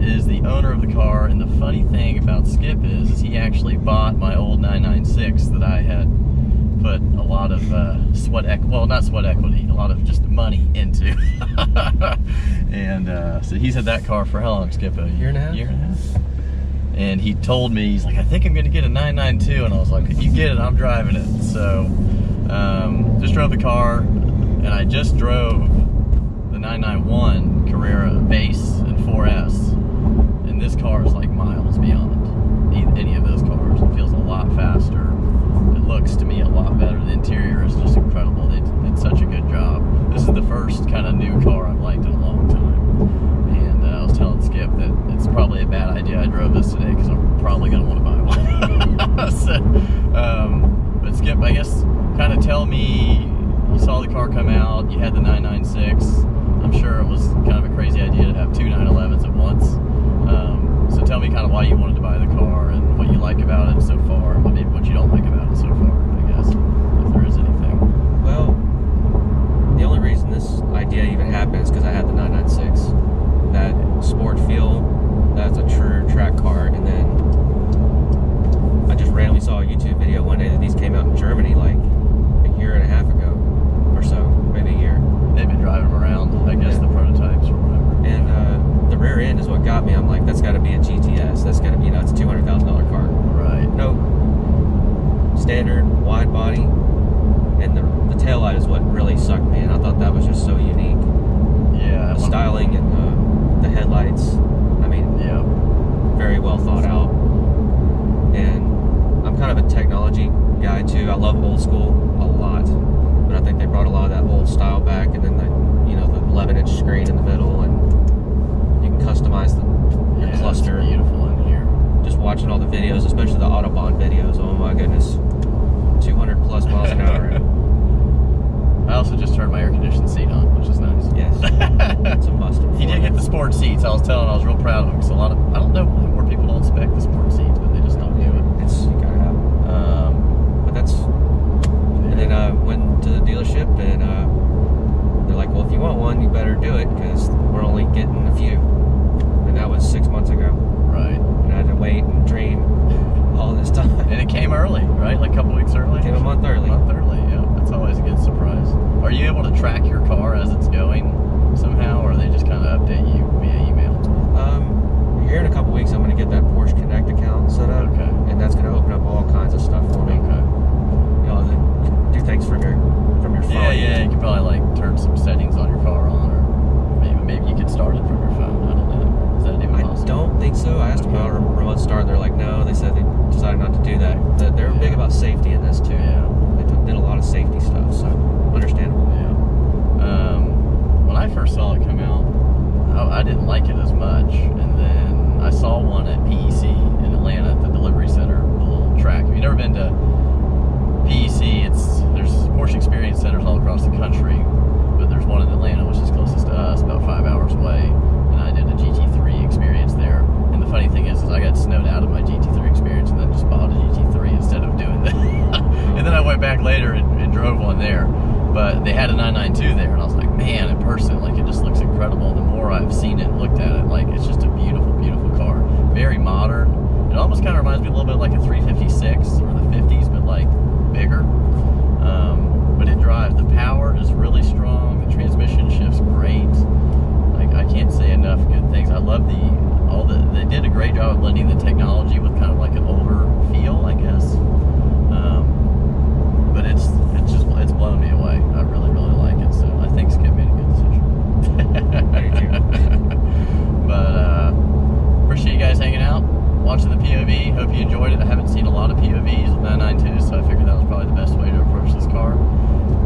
is the owner of the car, and the funny thing about Skip is he actually bought my old 996 that I had put a lot of not sweat equity, a lot of just money into. And so he's had that car for how long, Skip? A year and a half? Year and a half. And he told me, he's like, I think I'm gonna get a 992, and I was like, if you get it, I'm driving it. So just drove the car, and I just drove the 991 Carrera base and 4S, and this car is like miles beyond any of those cars. It feels a lot faster. It looks to me a lot better. The interior is just incredible. They did such a good job. This is the first kind of new car I've liked in a long time. And I was telling Skip that it's probably a bad idea I drove this today because I'm probably going to want to buy one. So, but Skip, I guess, kind of tell me, you saw the car come out, you had the 996. I'm sure it was kind of a crazy idea to have two 911s at once. So tell me kind of why you wanted to buy the car and what you like about it so far, and maybe what you don't like about it so far, I guess, if there is anything. Well, the only reason this idea even happened is because I had the 996. That sport feel, that's a true track car. And then I just randomly saw a YouTube video one day that these came out in Germany like a year and a half ago or so, maybe a year. They've been driving them around, I guess, the prototypes or whatever. And the rear end is what got me. I'm like, that's got to be a GTS. That's got to be, it's a $200,000 car. Right. Nope. Standard wide body, and the taillight is what really sucked me. And I thought that was just so unique. Yeah. The styling and the headlights. I mean, yeah, very well thought out. And I'm kind of a technology guy too. I love old school a lot, but I think they brought a lot of that old style back. And then the 11-inch screen in the middle, and you can customize the cluster. It's beautiful in here. Just watching all the videos, especially the Autobahn videos. Oh my goodness, 200 plus miles an hour. I also just turned my air conditioned seat on, which is nice. Yes, it's a must. He did get the sport seats. I was real proud of him. So I don't know why more people don't spec the sport seats, but they just don't do it. You gotta have them. But that's. Yeah. And then I went to the dealership, and they're like, "Well, if you want one, you better do it because we're only getting a few." And that was 6 months ago. Right. And I had to wait and dream all this time. And it came early, right? Like a couple weeks early. It came a month early. Yeah. That's always a good surprise. Are you able to track your car as it's going somehow, or they just kind of update you via email? Here in a couple weeks, I'm going to get that Porsche Connect account set up. Okay. And that's going to open up all kinds of stuff for me. Okay. Do things from your phone. Yeah. You can probably like turn some settings on your car on, or maybe you could start it from your phone. I don't know. Is that even possible? I don't think so. I asked them about a remote start. They're like, no. They said they decided not to do that. They're big about safety in this too. Yeah. They did a lot of safety stuff, so understandable. Yeah. When I first saw it come out, I didn't like it as much, and then I saw one at PEC in Atlanta at the delivery center, the little track. If you've never been to PEC, there's Porsche Experience Centers all across the country, but there's one in Atlanta, which is closest to us, about 5 hours away, and I did a GT3 experience there. And the funny thing is I got snowed out of my GT3 experience and then just bought a GT3 instead of doing that. And then I went back later and drove one there. But they had a 992 there, and I was like, man, in person, like, it just looks incredible. And the more I've seen it and looked at it, like, it's just a beautiful, beautiful car. Very modern. It almost kind of reminds me a little bit like a 356 or the 50s, but like bigger. But it drives. The power is really strong. The transmission shifts great. Like, I can't say enough good things. I love they did a great job of blending the technology with kind of like an older feel, I guess. But it's blown me away. I really, really like it. So I think Skip made a good decision. But appreciate you guys hanging out, watching the POV. Hope you enjoyed it. I haven't seen a lot of POVs with 992s, so I figured that was probably the best way to approach this car.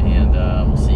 And we'll see